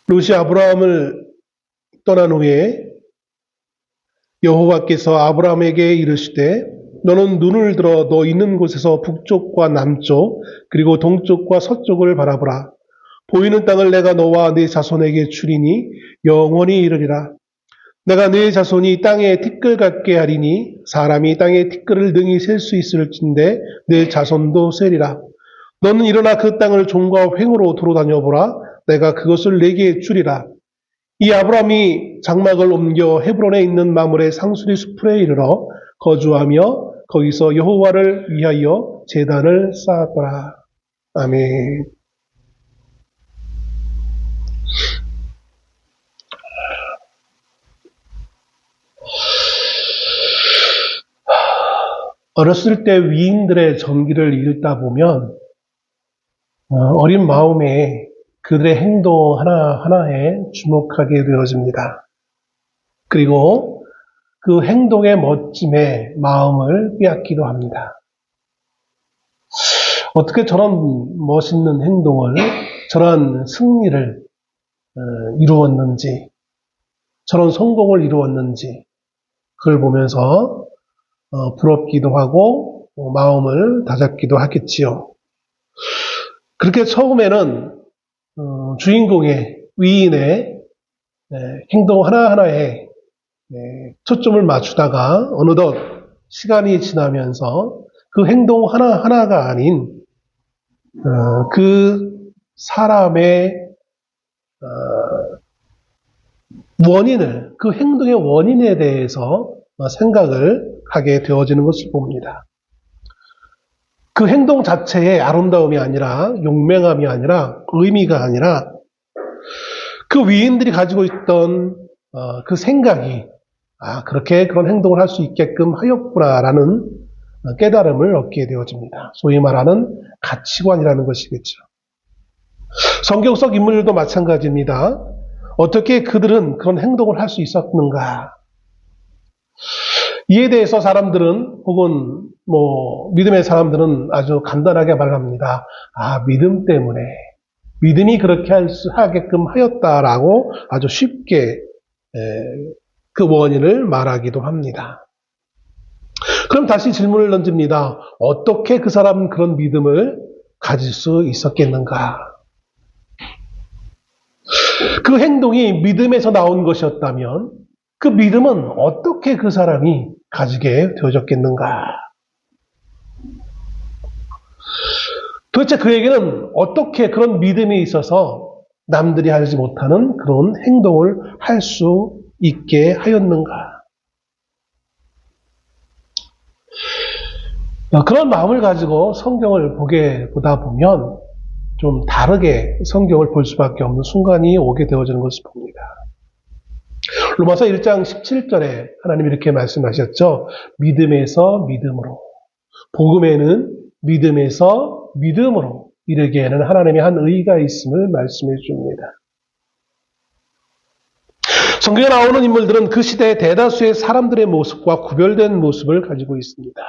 롯이 아브라함을 떠난 후에 여호와께서 아브라함에게 이르시되 너는 눈을 들어 너 있는 곳에서 북쪽과 남쪽 그리고 동쪽과 서쪽을 바라보라. 보이는 땅을 내가 너와 네 자손에게 주리니 영원히 이르리라. 내가 네 자손이 땅에 티끌 같게 하리니 사람이 땅에 티끌을 능히 셀 수 있을진데 네 자손도 세리라. 너는 일어나 그 땅을 종과 횡으로 돌아다녀보라. 내가 그것을 내게 주리라. 이 아브라함이 장막을 옮겨 헤브론에 있는 마물의 상수리 숲에 이르러 거주하며 거기서 여호와를 위하여 제단을 쌓았더라. 아멘. 어렸을 때 위인들의 전기를 읽다 보면 어린 마음에 그들의 행동 하나하나에 주목하게 되어집니다. 그리고 그 행동의 멋짐에 마음을 빼앗기도 합니다. 어떻게 저런 멋있는 행동을, 저런 승리를 이루었는지, 저런 성공을 이루었는지 그걸 보면서 부럽기도 하고 마음을 다잡기도 하겠지요. 그렇게 처음에는 주인공의 위인의 행동 하나하나에 초점을 맞추다가 어느덧 시간이 지나면서 그 행동 하나하나가 아닌 그 사람의 원인을, 그 행동의 원인에 대해서 생각을 하게 되어지는 것을 봅니다. 그 행동 자체의 아름다움이 아니라, 용맹함이 아니라, 의미가 아니라 그 위인들이 가지고 있던 그 생각이 그렇게 그런 행동을 할 수 있게끔 하였구나라는 깨달음을 얻게 되어집니다. 소위 말하는 가치관이라는 것이겠죠. 성경 속 인물들도 마찬가지입니다. 어떻게 그들은 그런 행동을 할 수 있었는가? 이에 대해서 사람들은 혹은 믿음의 사람들은 아주 간단하게 말합니다. 믿음 때문에, 믿음이 그렇게 하게끔 하였다라고 아주 쉽게 그 원인을 말하기도 합니다. 그럼 다시 질문을 던집니다. 어떻게 그 사람은 그런 믿음을 가질 수 있었겠는가? 그 행동이 믿음에서 나온 것이었다면 그 믿음은 어떻게 그 사람이 가지게 되어졌겠는가? 도대체 그에게는 어떻게 그런 믿음이 있어서 남들이 하지 못하는 그런 행동을 할 수 있게 하였는가? 그런 마음을 가지고 성경을 보다 보면 좀 다르게 성경을 볼 수밖에 없는 순간이 오게 되어지는 것을 봅니다. 로마서 1장 17절에 하나님이 이렇게 말씀하셨죠. 믿음에서 믿음으로, 복음에는 믿음에서 믿음으로 이르기에는 하나님의 한 의가 있음을 말씀해 줍니다. 성경에 나오는 인물들은 그 시대의 대다수의 사람들의 모습과 구별된 모습을 가지고 있습니다.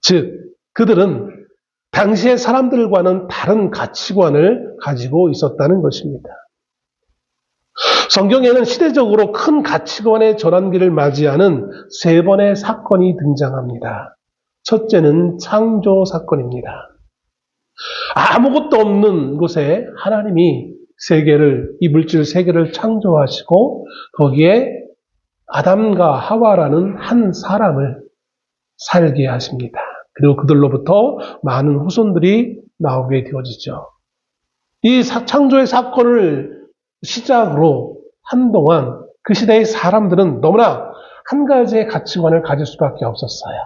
즉, 그들은 당시의 사람들과는 다른 가치관을 가지고 있었다는 것입니다. 성경에는 시대적으로 큰 가치관의 전환기를 맞이하는 세 번의 사건이 등장합니다. 첫째는 창조 사건입니다. 아무것도 없는 곳에 하나님이 이 물질 세계를 창조하시고 거기에 아담과 하와라는 한 사람을 살게 하십니다. 그리고 그들로부터 많은 후손들이 나오게 되어지죠. 이 창조의 사건을 시작으로 한동안 그 시대의 사람들은 너무나 한 가지의 가치관을 가질 수밖에 없었어요.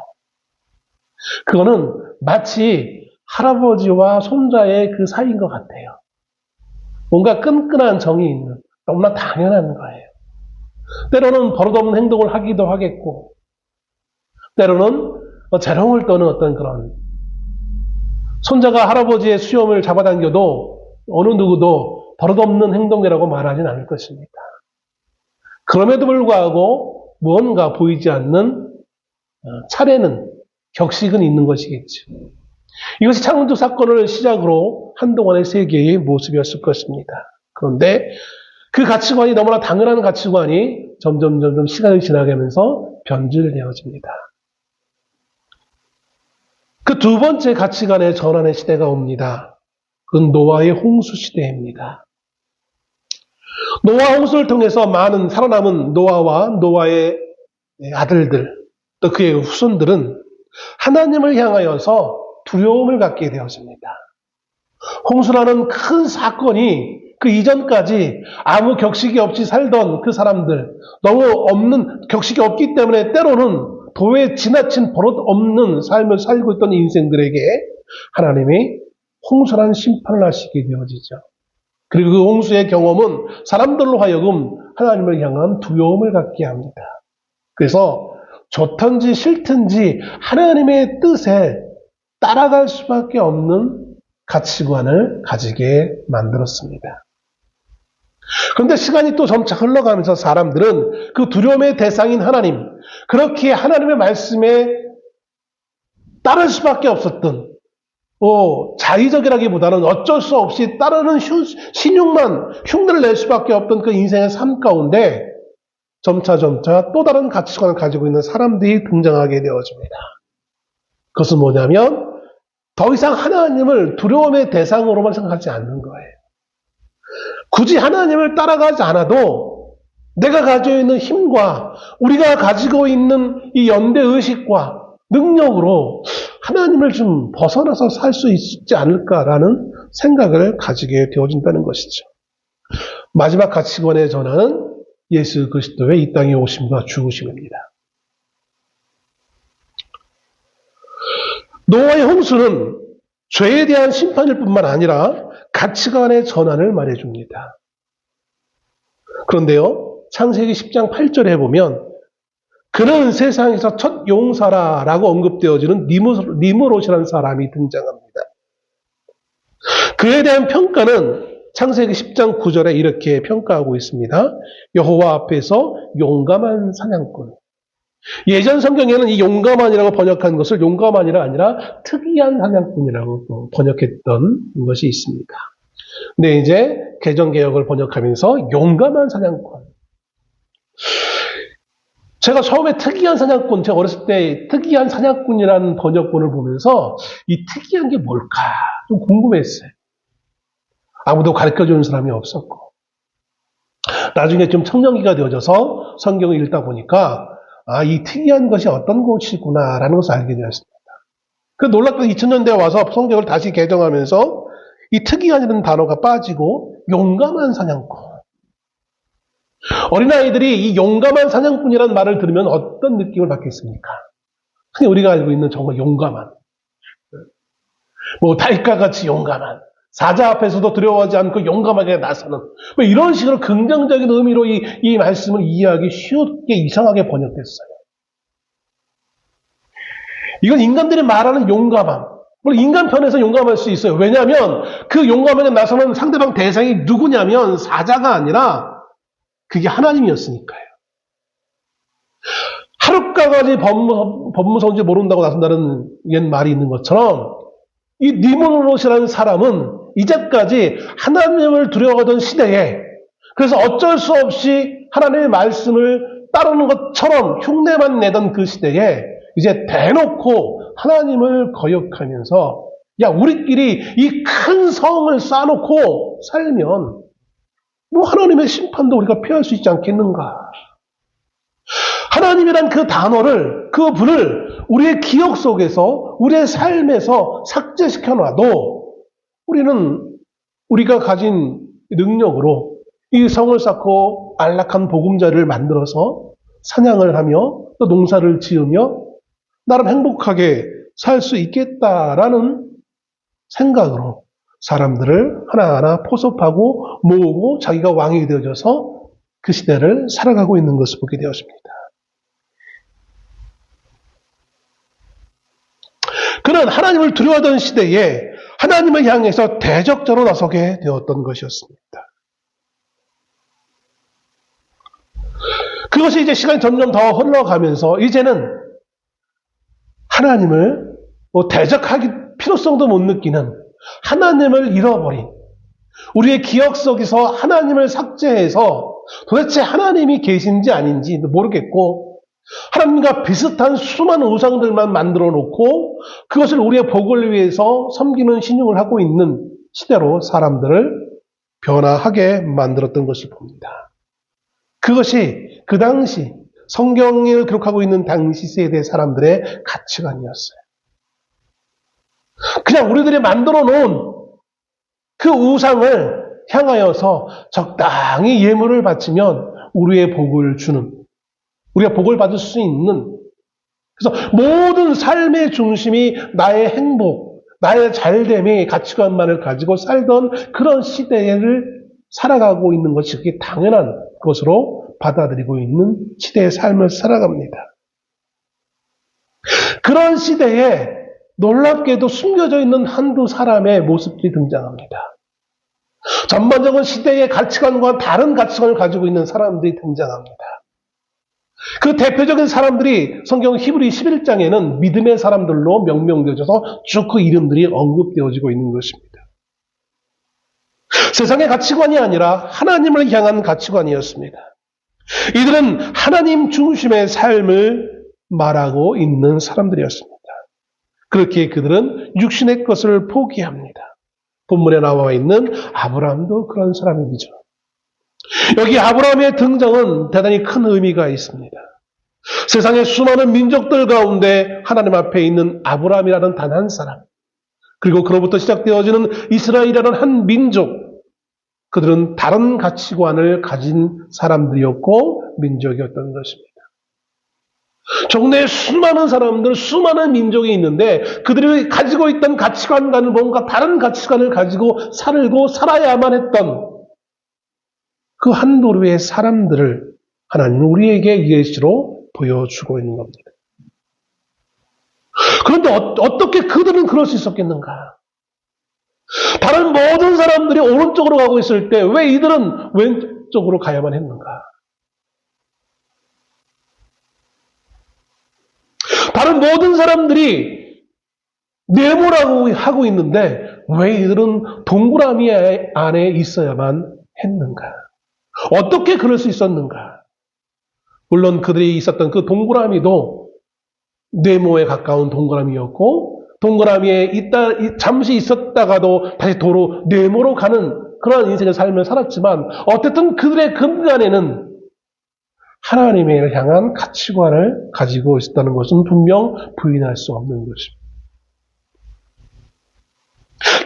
그거는 마치 할아버지와 손자의 그 사이인 것 같아요. 뭔가 끈끈한 정이 있는, 너무나 당연한 거예요. 때로는 버릇없는 행동을 하기도 하겠고, 때로는 재롱을 떠는 어떤 그런, 손자가 할아버지의 수염을 잡아당겨도 어느 누구도 버릇없는 행동이라고 말하진 않을 것입니다. 그럼에도 불구하고 무언가 보이지 않는 차례는, 격식은 있는 것이겠죠. 이것이 창조 사건을 시작으로 한동안의 세계의 모습이었을 것입니다. 그런데 그 가치관이 너무나 당연한 가치관이 점점 시간이 지나가면서 변질되어집니다. 그 두 번째 가치관의 전환의 시대가 옵니다. 그건 노아의 홍수 시대입니다. 노아 홍수를 통해서 많은 살아남은 노아와 노아의 아들들, 또 그의 후손들은 하나님을 향하여서 두려움을 갖게 되었습니다. 홍수라는 큰 사건이 그 이전까지 아무 격식이 없이 살던 그 사람들, 너무 없는 격식이 없기 때문에 때로는 도에 지나친 버릇 없는 삶을 살고 있던 인생들에게 하나님이 홍수라는 심판을 하시게 되어지죠. 그리고 그 홍수의 경험은 사람들로 하여금 하나님을 향한 두려움을 갖게 합니다. 그래서 좋든지 싫든지 하나님의 뜻에 따라갈 수밖에 없는 가치관을 가지게 만들었습니다. 그런데 시간이 또 점차 흘러가면서 사람들은 그 두려움의 대상인 하나님, 그렇게 하나님의 말씀에 따를 수밖에 없었던, 자의적이라기보다는 어쩔 수 없이 따르는 신용만 흉내를 낼 수밖에 없던 그 인생의 삶 가운데 점차 또 다른 가치관을 가지고 있는 사람들이 등장하게 되어집니다. 그것은 뭐냐면 더 이상 하나님을 두려움의 대상으로만 생각하지 않는 거예요. 굳이 하나님을 따라가지 않아도 내가 가지고 있는 힘과 우리가 가지고 있는 이 연대의식과 능력으로 하나님을 좀 벗어나서 살 수 있지 않을까라는 생각을 가지게 되어진다는 것이죠. 마지막 가치관의 전환은 예수 그리스도의 이 땅에 오심과 죽으심입니다. 노아의 홍수는 죄에 대한 심판일 뿐만 아니라 가치관의 전환을 말해줍니다. 그런데요, 창세기 10장 8절에 보면 그는 세상에서 첫 용사라라고 언급되어지는 니므롯이라는 사람이 등장합니다. 그에 대한 평가는 창세기 10장 9절에 이렇게 평가하고 있습니다. 여호와 앞에서 용감한 사냥꾼. 예전 성경에는 이 용감한이라고 번역한 것을 용감한이라 아니라 특이한 사냥꾼이라고 번역했던 것이 있습니다. 근데 이제 개정개혁을 번역하면서 용감한 사냥꾼. 제가 처음에 특이한 사냥꾼, 제가 어렸을 때 특이한 사냥꾼이라는 번역본을 보면서 이 특이한 게 뭘까 좀 궁금했어요. 아무도 가르쳐주는 사람이 없었고. 나중에 좀 청년기가 되어져서 성경을 읽다 보니까 이 특이한 것이 어떤 것이구나라는 것을 알게 되었습니다. 그 놀랍게 2000년대에 와서 성경을 다시 개정하면서 이 특이한이라는 단어가 빠지고 용감한 사냥꾼. 어린아이들이 이 용감한 사냥꾼이라는 말을 들으면 어떤 느낌을 받겠습니까? 흔히 우리가 알고 있는 정말 용감한, 달까같이 용감한, 사자 앞에서도 두려워하지 않고 용감하게 나서는 이런 식으로 긍정적인 의미로 이 말씀을 이해하기 쉽게 이상하게 번역됐어요. 이건 인간들이 말하는 용감함. 물론 인간 편에서 용감할 수 있어요. 왜냐하면 그 용감하게 나서는 상대방 대상이 누구냐면 사자가 아니라 그게 하나님이었으니까요. 하룻가지 법무서운지 모른다고 나선다는 옛 말이 있는 것처럼 이 니므롯이라는 사람은 이제까지 하나님을 두려워하던 시대에 그래서 어쩔 수 없이 하나님의 말씀을 따르는 것처럼 흉내만 내던 그 시대에 이제 대놓고 하나님을 거역하면서 우리끼리 이 큰 성을 쌓아놓고 살면 하나님의 심판도 우리가 피할 수 있지 않겠는가. 하나님이란 그 단어를, 그 분을 우리의 기억 속에서, 우리의 삶에서 삭제시켜 놔도 우리는 우리가 가진 능력으로 이 성을 쌓고 안락한 보금자리를 만들어서 사냥을 하며 또 농사를 지으며 나름 행복하게 살 수 있겠다라는 생각으로 사람들을 하나하나 포섭하고 모으고 자기가 왕이 되어져서 그 시대를 살아가고 있는 것을 보게 되었습니다. 그는 하나님을 두려워하던 시대에 하나님을 향해서 대적자로 나서게 되었던 것이었습니다. 그것이 이제 시간이 점점 더 흘러가면서 이제는 하나님을 대적하기 필요성도 못 느끼는 하나님을 잃어버린 우리의 기억 속에서 하나님을 삭제해서 도대체 하나님이 계신지 아닌지 모르겠고 하나님과 비슷한 수많은 우상들만 만들어 놓고 그것을 우리의 복을 위해서 섬기는 신용을 하고 있는 시대로 사람들을 변화하게 만들었던 것을 봅니다. 그것이 그 당시 성경을 기록하고 있는 당시 세대 사람들의 가치관이었어요. 그냥 우리들이 만들어 놓은 그 우상을 향하여서 적당히 예물을 바치면 우리의 복을 주는, 우리가 복을 받을 수 있는, 그래서 모든 삶의 중심이 나의 행복, 나의 잘됨의 가치관만을 가지고 살던 그런 시대를 살아가고 있는 것이 그게 당연한 것으로 받아들이고 있는 시대의 삶을 살아갑니다. 그런 시대에 놀랍게도 숨겨져 있는 한두 사람의 모습들이 등장합니다. 전반적인 시대의 가치관과 다른 가치관을 가지고 있는 사람들이 등장합니다. 그 대표적인 사람들이 성경 히브리 11장에는 믿음의 사람들로 명명되어져서 쭉 그 이름들이 언급되어지고 있는 것입니다. 세상의 가치관이 아니라 하나님을 향한 가치관이었습니다. 이들은 하나님 중심의 삶을 말하고 있는 사람들이었습니다. 그렇게 그들은 육신의 것을 포기합니다. 본문에 나와 있는 아브라함도 그런 사람이죠. 여기 아브라함의 등장은 대단히 큰 의미가 있습니다. 세상의 수많은 민족들 가운데 하나님 앞에 있는 아브라함이라는 단 한 사람, 그리고 그로부터 시작되어지는 이스라엘이라는 한 민족, 그들은 다른 가치관을 가진 사람들이었고 민족이었던 것입니다. 종래에 수많은 사람들, 수많은 민족이 있는데 그들이 가지고 있던 가치관과는 뭔가 다른 가치관을 가지고 살고 살아야만 했던 그 한 부류의 사람들을 하나님은 우리에게 예시로 보여주고 있는 겁니다. 그런데 어떻게 그들은 그럴 수 있었겠는가? 다른 모든 사람들이 오른쪽으로 가고 있을 때 왜 이들은 왼쪽으로 가야만 했는가? 다른 모든 사람들이 네모라고 하고 있는데 왜 이들은 동그라미 안에 있어야만 했는가? 어떻게 그럴 수 있었는가? 물론 그들이 있었던 그 동그라미도 네모에 가까운 동그라미였고 동그라미에 잠시 있었다가도 다시 도로 네모로 가는 그런 인생의 삶을 살았지만 어쨌든 그들의 근간에는 하나님을 향한 가치관을 가지고 있었다는 것은 분명 부인할 수 없는 것입니다.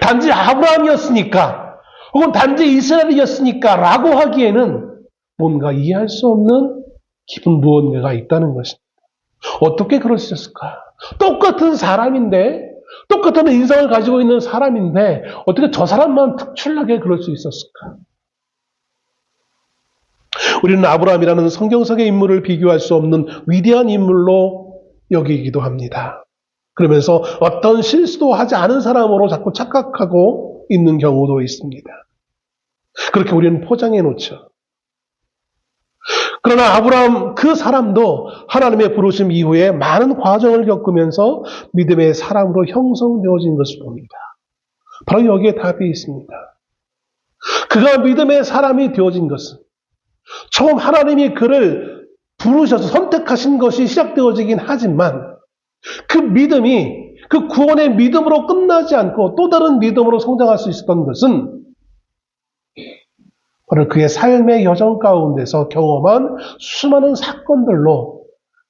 단지 아브라함이었으니까 혹은 단지 이스라엘이었으니까 라고 하기에는 뭔가 이해할 수 없는 깊은 무언가가 있다는 것입니다. 어떻게 그럴 수 있었을까? 똑같은 사람인데, 똑같은 인성을 가지고 있는 사람인데 어떻게 저 사람만 특출나게 그럴 수 있었을까? 우리는 아브라함이라는 성경속의 인물을 비교할 수 없는 위대한 인물로 여기기도 합니다. 그러면서 어떤 실수도 하지 않은 사람으로 자꾸 착각하고 있는 경우도 있습니다. 그렇게 우리는 포장해 놓죠. 그러나 아브라함 그 사람도 하나님의 부르심 이후에 많은 과정을 겪으면서 믿음의 사람으로 형성되어진 것을 봅니다. 바로 여기에 답이 있습니다. 그가 믿음의 사람이 되어진 것은 처음 하나님이 그를 부르셔서 선택하신 것이 시작되어지긴 하지만 그 믿음이 그 구원의 믿음으로 끝나지 않고 또 다른 믿음으로 성장할 수 있었던 것은 바로 그의 삶의 여정 가운데서 경험한 수많은 사건들로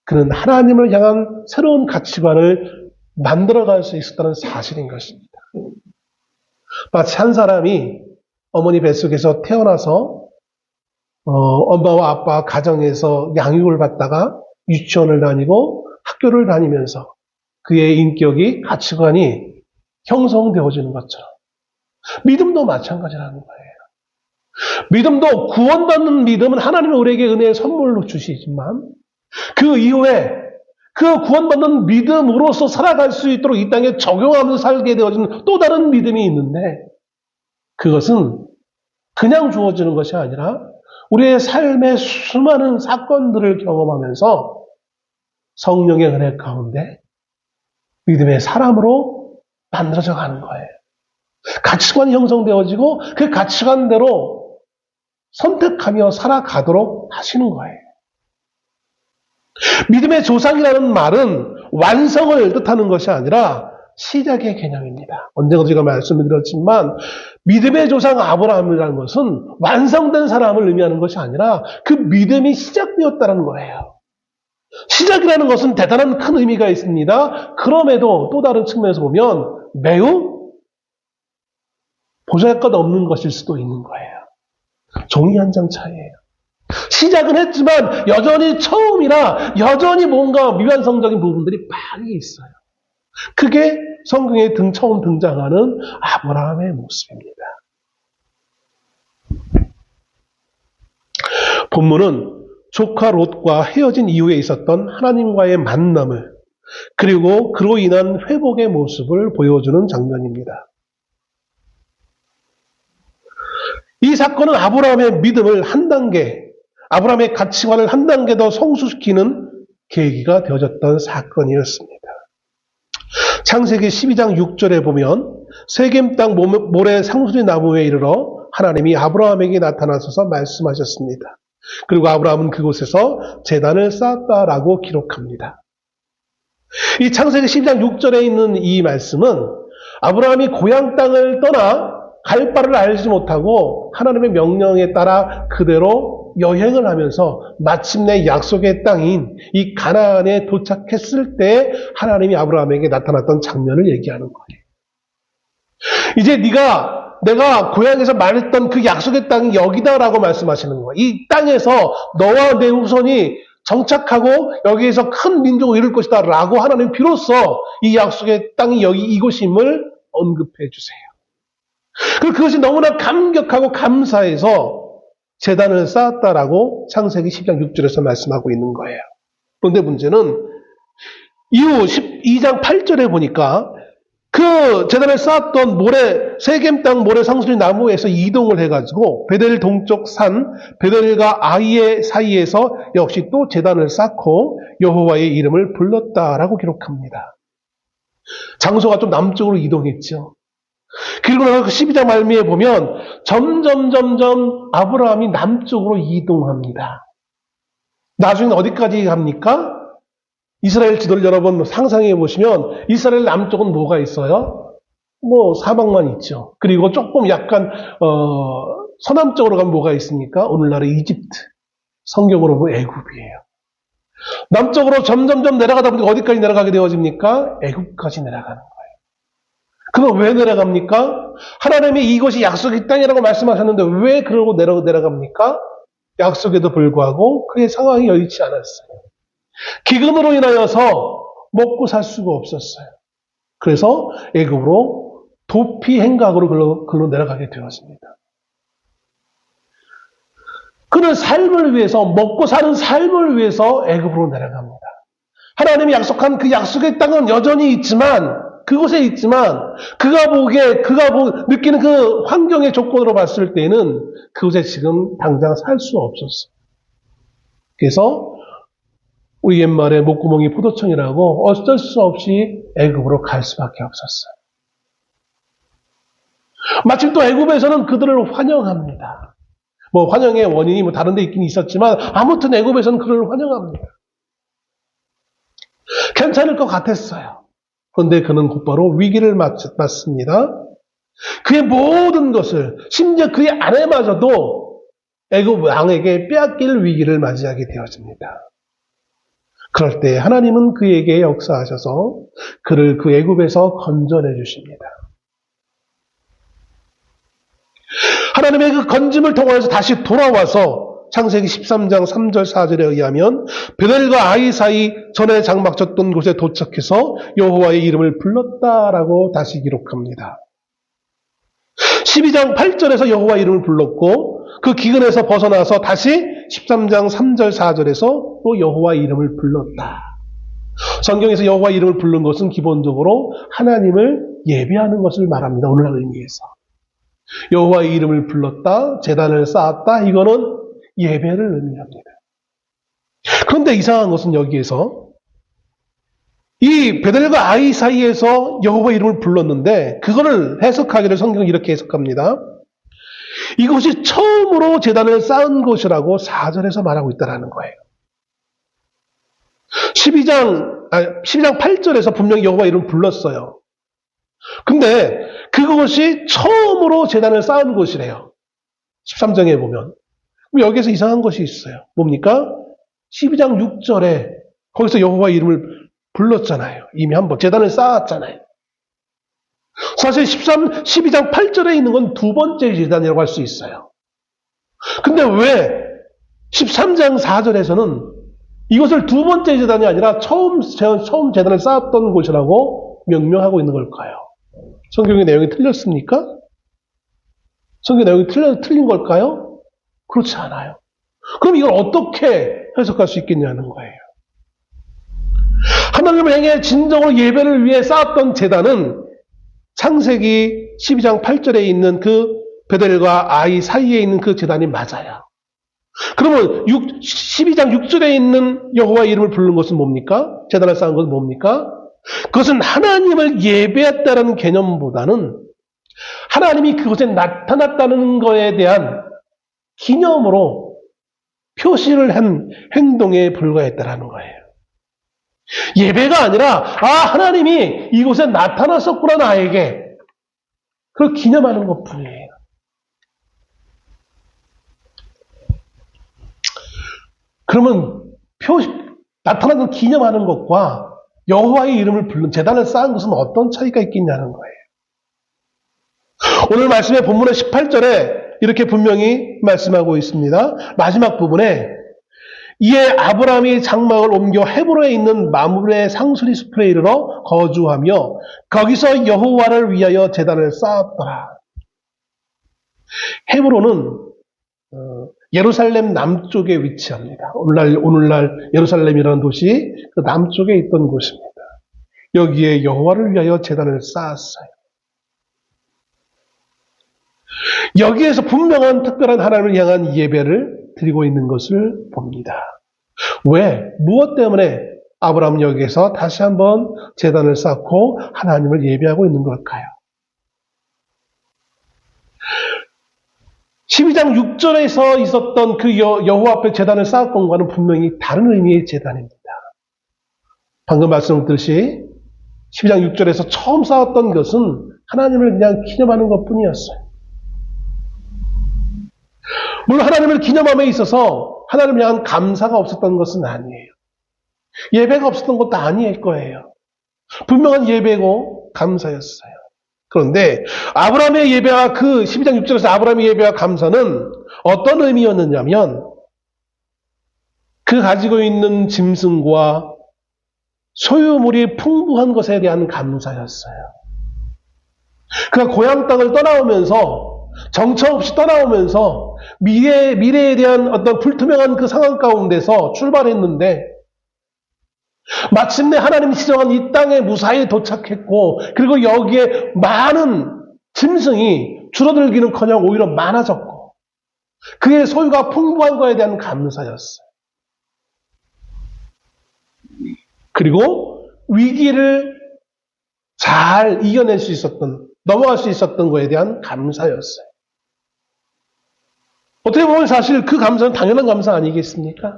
그는 하나님을 향한 새로운 가치관을 만들어갈 수 있었다는 사실인 것입니다. 마치 한 사람이 어머니 뱃속에서 태어나서 엄마와 아빠 가정에서 양육을 받다가 유치원을 다니고 학교를 다니면서 그의 인격이 가치관이 형성되어지는 것처럼 믿음도 마찬가지라는 거예요. 믿음도 구원받는 믿음은 하나님은 우리에게 은혜의 선물로 주시지만 그 이후에 그 구원받는 믿음으로서 살아갈 수 있도록 이 땅에 적용하면서 살게 되어지는 또 다른 믿음이 있는데 그것은 그냥 주어지는 것이 아니라 우리의 삶의 수많은 사건들을 경험하면서 성령의 은혜 가운데 믿음의 사람으로 만들어져 가는 거예요. 가치관이 형성되어지고 그 가치관대로 선택하며 살아가도록 하시는 거예요. 믿음의 조상이라는 말은 완성을 뜻하는 것이 아니라 시작의 개념입니다. 언젠가 제가 말씀을 드렸지만 믿음의 조상 아브라함이라는 것은 완성된 사람을 의미하는 것이 아니라 그 믿음이 시작되었다는 거예요. 시작이라는 것은 대단한 큰 의미가 있습니다. 그럼에도 또 다른 측면에서 보면 매우 보잘것없는 것일 수도 있는 거예요. 종이 한 장 차이예요. 시작은 했지만 여전히 처음이라 여전히 뭔가 미완성적인 부분들이 많이 있어요. 그게 성경에 처음 등장하는 아브라함의 모습입니다. 본문은 조카 롯과 헤어진 이후에 있었던 하나님과의 만남을 그리고 그로 인한 회복의 모습을 보여주는 장면입니다. 이 사건은 아브라함의 믿음을 한 단계, 아브라함의 가치관을 한 단계 더 성숙시키는 계기가 되어졌던 사건이었습니다. 창세기 12장 6절에 보면 세겜 땅 모래 상수리 나무에 이르러 하나님이 아브라함에게 나타나셔서 말씀하셨습니다. 그리고 아브라함은 그곳에서 제단을 쌓았다라고 기록합니다. 이 창세기 12장 6절에 있는 이 말씀은 아브라함이 고향 땅을 떠나 갈 바를 알지 못하고 하나님의 명령에 따라 그대로 여행을 하면서 마침내 약속의 땅인 이 가나안에 도착했을 때 하나님이 아브라함에게 나타났던 장면을 얘기하는 거예요. 이제 내가 고향에서 말했던 그 약속의 땅이 여기다라고 말씀하시는 거예요. 이 땅에서 너와 내 후손이 정착하고 여기에서 큰 민족을 이룰 것이다 라고 하나님 비로소 이 약속의 땅이 여기 이곳임을 언급해 주세요. 그리고 그것이 너무나 감격하고 감사해서 제단을 쌓았다라고 창세기 10장 6절에서 말씀하고 있는 거예요. 그런데 문제는 이후 12장 8절에 보니까 그 제단을 쌓았던 세겜 땅 모래 상수리 나무에서 이동을 해가지고 베델 동쪽 산 베델과 아이의 사이에서 역시 또 제단을 쌓고 여호와의 이름을 불렀다라고 기록합니다. 장소가 좀 남쪽으로 이동했죠. 그리고 나서 12장 말미에 보면 점점 아브라함이 남쪽으로 이동합니다. 나중에 어디까지 갑니까? 이스라엘 지도를 여러분 상상해 보시면 이스라엘 남쪽은 뭐가 있어요? 사막만 있죠. 그리고 조금 약간 서남쪽으로 가면 뭐가 있습니까? 오늘날의 이집트. 성경으로 보면 애굽이에요. 남쪽으로 점점 내려가다 보니까 어디까지 내려가게 되어집니까? 애굽까지 내려가는 거예요. 그럼 왜 내려갑니까? 하나님이 이것이 약속의 땅이라고 말씀하셨는데 왜 그러고 내려갑니까? 약속에도 불구하고 그의 상황이 여의치 않았어요. 기근으로 인하여서 먹고 살 수가 없었어요. 그래서 애굽으로 도피 행각으로 글로 내려가게 되었습니다. 그는 삶을 위해서 먹고 사는 삶을 위해서 애굽으로 내려갑니다. 하나님이 약속한 그 약속의 땅은 여전히 있지만 그곳에 있지만 그가 느끼는 그 환경의 조건으로 봤을 때는 그곳에 지금 당장 살 수 없었어요. 그래서 우리 옛말에 목구멍이 포도청이라고 어쩔 수 없이 애굽으로 갈 수밖에 없었어요. 마침 또 애굽에서는 그들을 환영합니다. 환영의 원인이 다른 데 있긴 있었지만 아무튼 애굽에서는 그들을 환영합니다. 괜찮을 것 같았어요. 그런데 그는 곧바로 위기를 맞습니다. 그의 모든 것을 심지어 그의 아내마저도 애굽 왕에게 빼앗길 위기를 맞이하게 되어집니다. 그럴 때 하나님은 그에게 역사하셔서 그를 그 애굽에서 건져내 주십니다. 하나님의 그 건짐을 통해서 다시 돌아와서 창세기 13장 3절 4절에 의하면 베델과 아이 사이 전에 장막쳤던 곳에 도착해서 여호와의 이름을 불렀다라고 다시 기록합니다. 12장 8절에서 여호와 이름을 불렀고 그 기근에서 벗어나서 다시 13장 3절 4절에서 또 여호와 이름을 불렀다. 성경에서 여호와 이름을 부른 것은 기본적으로 하나님을 예배하는 것을 말합니다. 오늘날 의미에서. 여호와의 이름을 불렀다, 제단을 쌓았다, 이거는 예배를 의미합니다. 그런데 이상한 것은 여기에서 이 베델과 아이 사이에서 여호와 이름을 불렀는데 그거를 해석하기를 성경은 이렇게 해석합니다. 이곳이 처음으로 제단을 쌓은 곳이라고 4절에서 말하고 있다는 거예요. 12장 8절에서 분명히 여호와 이름을 불렀어요. 근데 그것이 처음으로 제단을 쌓은 곳이래요. 13장에 보면. 여기에서 이상한 것이 있어요. 뭡니까? 12장 6절에 거기서 여호와 이름을 불렀잖아요. 이미 한번 제단을 쌓았잖아요. 사실 12장 8절에 있는 건 두 번째 제단이라고 할 수 있어요. 근데 왜 13장 4절에서는 이것을 두 번째 제단이 아니라 처음 제단을 쌓았던 곳이라고 명명하고 있는 걸까요? 성경의 내용이 틀렸습니까? 성경의 내용이 틀린 걸까요? 그렇지 않아요. 그럼 이걸 어떻게 해석할 수 있겠냐는 거예요. 하나님을 향해 진정으로 예배를 위해 쌓았던 제단은 창세기 12장 8절에 있는 그 베델과 아이 사이에 있는 그 제단이 맞아요. 그러면 12장 6절에 있는 여호와 이름을 부르는 것은 뭡니까? 제단을 쌓은 것은 뭡니까? 그것은 하나님을 예배했다는 개념보다는 하나님이 그곳에 나타났다는 것에 대한 기념으로 표시를 한 행동에 불과했다는 거예요. 예배가 아니라 하나님이 이곳에 나타났었구나 나에게. 그걸 기념하는 것뿐이에요. 그러면 나타난 걸 기념하는 것과 여호와의 이름을 부른 제단을 쌓은 것은 어떤 차이가 있겠냐는 거예요. 오늘 말씀의 본문의 18절에 이렇게 분명히 말씀하고 있습니다. 마지막 부분에 이에 아브라함이 장막을 옮겨 헤브론에 있는 마므레 상수리 숲에 이르러 거주하며 거기서 여호와를 위하여 제단을 쌓았더라. 헤브론은 예루살렘 남쪽에 위치합니다. 오늘날 예루살렘이라는 도시 그 남쪽에 있던 곳입니다. 여기에 여호와를 위하여 제단을 쌓았어요. 여기에서 분명한 특별한 하나님을 향한 예배를 드리고 있는 것을 봅니다. 왜? 무엇 때문에 아브라함은 여기에서 다시 한번 제단을 쌓고 하나님을 예배하고 있는 걸까요? 12장 6절에서 있었던 그 여호와 앞에 제단을 쌓았던 것과는 분명히 다른 의미의 제단입니다. 방금 말씀드렸듯이 12장 6절에서 처음 쌓았던 것은 하나님을 그냥 기념하는 것뿐이었어요. 물론 하나님을 기념함에 있어서 하나님을 향한 감사가 없었던 것은 아니에요. 예배가 없었던 것도 아닐 거예요. 분명한 예배고 감사였어요. 그런데 아브라함의 예배와 그 12장 6절에서 아브라함의 예배와 감사는 어떤 의미였느냐면 그 가지고 있는 짐승과 소유물이 풍부한 것에 대한 감사였어요. 그가 고향 땅을 떠나오면서 정처 없이 떠나오면서 미래에 대한 어떤 불투명한 그 상황 가운데서 출발했는데 마침내 하나님이 지정한 이 땅에 무사히 도착했고 그리고 여기에 많은 짐승이 줄어들기는커녕 오히려 많아졌고 그의 소유가 풍부한 것에 대한 감사였어요. 그리고 위기를 잘 이겨낼 수 있었던 넘어갈 수 있었던 것에 대한 감사였어요. 어떻게 보면 사실 그 감사는 당연한 감사 아니겠습니까?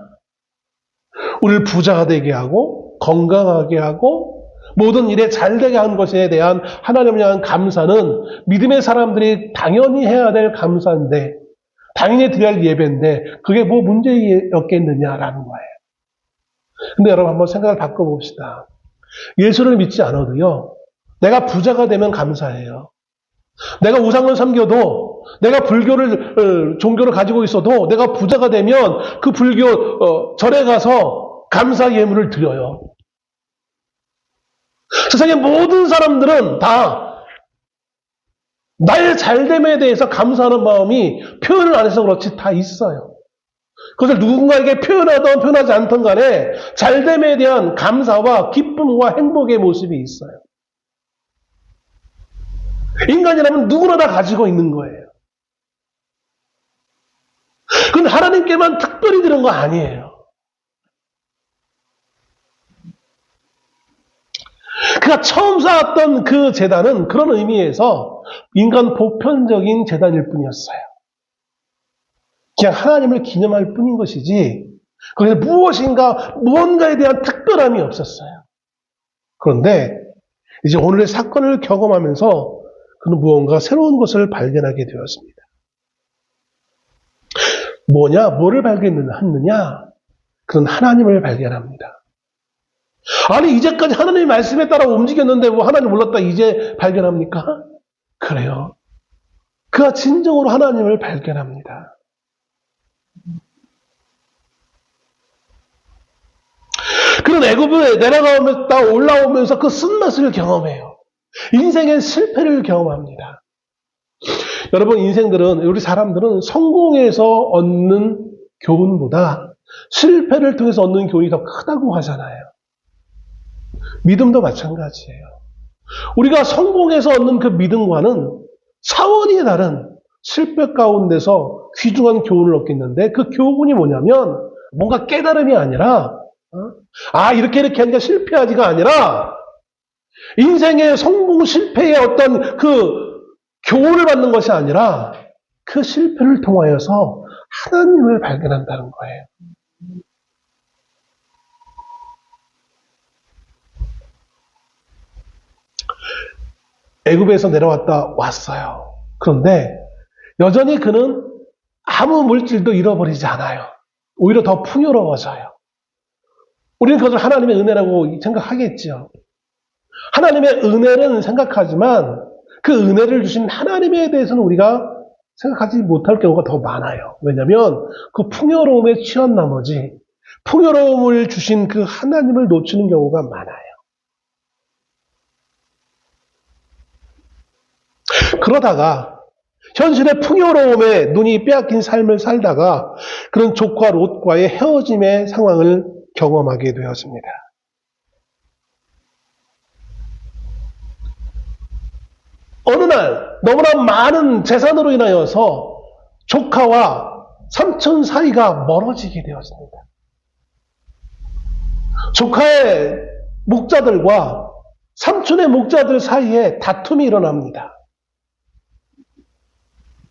우리를 부자가 되게 하고 건강하게 하고 모든 일에 잘되게 한 것에 대한 하나님을 향한 감사는 믿음의 사람들이 당연히 해야 될 감사인데 당연히 드려야 할 예배인데 그게 뭐 문제였겠느냐라는 거예요. 근데 여러분 한번 생각을 바꿔봅시다. 예수를 믿지 않아도요. 내가 부자가 되면 감사해요. 내가 우상을 섬겨도 내가 종교를 가지고 있어도 내가 부자가 되면 그 불교 절에 가서 감사 예물을 드려요. 세상의 모든 사람들은 다 나의 잘됨에 대해서 감사하는 마음이 표현을 안 해서 그렇지 다 있어요. 그것을 누군가에게 표현하든 표현하지 않든 간에 잘됨에 대한 감사와 기쁨과 행복의 모습이 있어요. 인간이라면 누구나 다 가지고 있는 거예요. 그건 하나님께만 특별히 드는 거 아니에요. 그가 처음 쌓았던 그 제단은 그런 의미에서 인간 보편적인 제단일 뿐이었어요. 그냥 하나님을 기념할 뿐인 것이지 거기에 무언가에 대한 특별함이 없었어요. 그런데 이제 오늘의 사건을 경험하면서 그는 무언가 새로운 것을 발견하게 되었습니다. 뭐를 발견하느냐? 그는 하나님을 발견합니다. 아니, 이제까지 하나님의 말씀에 따라 움직였는데 뭐 하나님 몰랐다 이제 발견합니까? 그래요. 그가 진정으로 하나님을 발견합니다. 그는 애굽에 내려가면서 올라오면서 그 쓴맛을 경험해요. 인생의 실패를 경험합니다. 여러분, 우리 사람들은 성공에서 얻는 교훈보다 실패를 통해서 얻는 교훈이 더 크다고 하잖아요. 믿음도 마찬가지예요. 우리가 성공해서 얻는 그 믿음과는 차원이 다른 실패 가운데서 귀중한 교훈을 얻겠는데 그 교훈이 뭐냐면 뭔가 깨달음이 아니라 이렇게 하니까 실패하지가 아니라 인생의 성공 실패의 어떤 그 교훈을 받는 것이 아니라 그 실패를 통하여서 하나님을 발견한다는 거예요. 애굽에서 왔어요. 그런데 여전히 그는 아무 물질도 잃어버리지 않아요. 오히려 더 풍요로워져요. 우리는 그것을 하나님의 은혜라고 생각하겠죠. 하나님의 은혜는 생각하지만 그 은혜를 주신 하나님에 대해서는 우리가 생각하지 못할 경우가 더 많아요. 왜냐하면 그 풍요로움에 취한 나머지 풍요로움을 주신 그 하나님을 놓치는 경우가 많아요. 그러다가 현실의 풍요로움에 눈이 빼앗긴 삶을 살다가 그런 조카 롯과의 헤어짐의 상황을 경험하게 되었습니다. 어느 날 너무나 많은 재산으로 인하여서 조카와 삼촌 사이가 멀어지게 되었습니다. 조카의 목자들과 삼촌의 목자들 사이에 다툼이 일어납니다.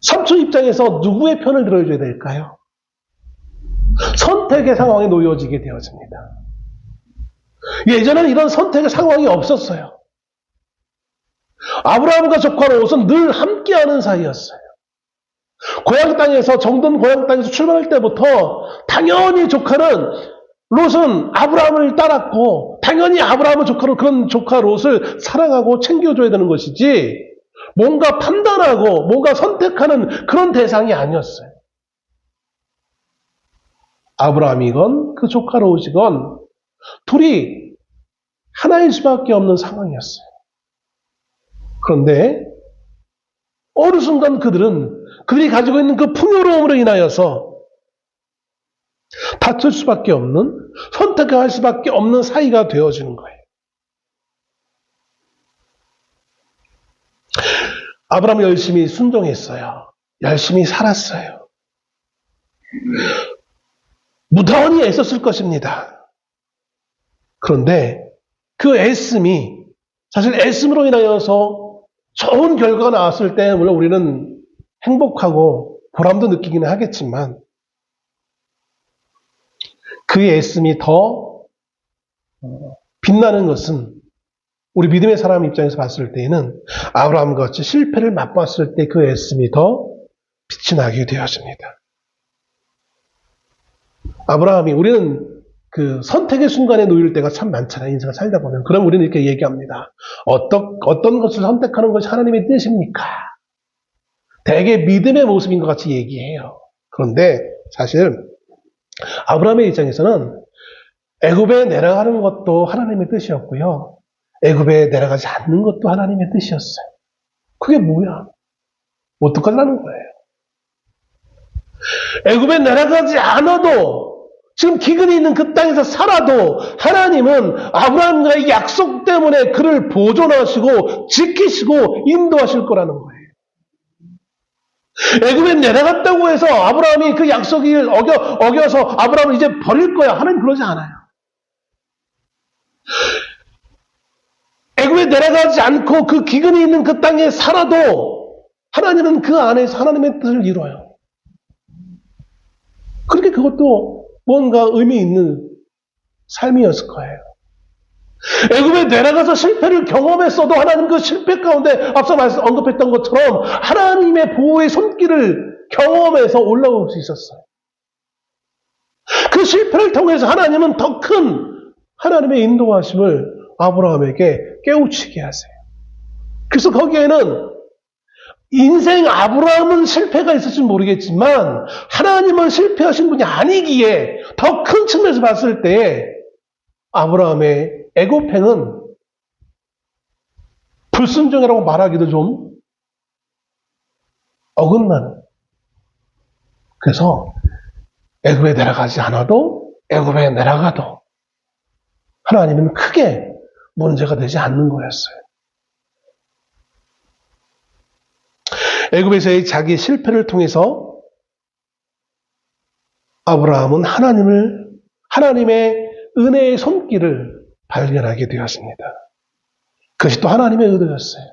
삼촌 입장에서 누구의 편을 들어줘야 될까요? 선택의 상황에 놓여지게 되었습니다. 예전에는 이런 선택의 상황이 없었어요. 아브라함과 조카 롯은 늘 함께하는 사이였어요. 정든 고향 땅에서 출발할 때부터 당연히 롯은 아브라함을 따랐고 당연히 아브라함은 그런 조카 롯을 사랑하고 챙겨줘야 되는 것이지 뭔가 판단하고 뭔가 선택하는 그런 대상이 아니었어요. 아브라함이건 그 조카 롯이건 둘이 하나일 수밖에 없는 상황이었어요. 그런데 어느 순간 그들이 가지고 있는 그 풍요로움으로 인하여서 다툴 수밖에 없는, 선택할 수밖에 없는 사이가 되어지는 거예요. 아브라함은 열심히 순종했어요. 열심히 살았어요. 무던히 애썼을 것입니다. 그런데 그 애씀이 사실 애씀으로 인하여서 좋은 결과가 나왔을 때 물론 우리는 행복하고 보람도 느끼기는 하겠지만 그의 애씀이 더 빛나는 것은 우리 믿음의 사람 입장에서 봤을 때에는 아브라함과 같이 실패를 맛봤을 때 그 애씀이 더 빛이 나게 되었습니다. 우리는 그 선택의 순간에 놓일 때가 참 많잖아요. 인생을 살다 보면. 그럼 우리는 이렇게 얘기합니다. 어떤 것을 선택하는 것이 하나님의 뜻입니까? 대개 믿음의 모습인 것 같이 얘기해요. 그런데 사실 아브라함의 입장에서는 애굽에 내려가는 것도 하나님의 뜻이었고요. 애굽에 내려가지 않는 것도 하나님의 뜻이었어요. 그게 뭐야? 어떡하려는 거예요? 애굽에 내려가지 않아도 지금 기근이 있는 그 땅에서 살아도 하나님은 아브라함과의 약속 때문에 그를 보존하시고 지키시고 인도하실 거라는 거예요. 애굽에 내려갔다고 해서 아브라함이 그 약속을 어겨서 아브라함을 이제 버릴 거야. 하나님 그러지 않아요. 애굽에 내려가지 않고 그 기근이 있는 그 땅에 살아도 하나님은 그 안에서 하나님의 뜻을 이뤄요. 그렇게 그것도 뭔가 의미 있는 삶이었을 거예요. 애굽에 내려가서 실패를 경험했어도 하나님 그 실패 가운데 앞서 언급했던 것처럼 하나님의 보호의 손길을 경험해서 올라올 수 있었어요. 그 실패를 통해서 하나님은 더 큰 하나님의 인도하심을 아브라함에게 깨우치게 하세요. 그래서 거기에는 인생 아브라함은 실패가 있을지 모르겠지만 하나님은 실패하신 분이 아니기에 더 큰 측면에서 봤을 때 아브라함의 애굽행은 불순종이라고 말하기도 좀 어긋나는. 그래서 애굽에 내려가지 않아도 애굽에 내려가도 하나님은 크게 문제가 되지 않는 거였어요. 애굽에서의 자기 실패를 통해서 아브라함은 하나님의 은혜의 손길을 발견하게 되었습니다. 그것이 또 하나님의 의도였어요.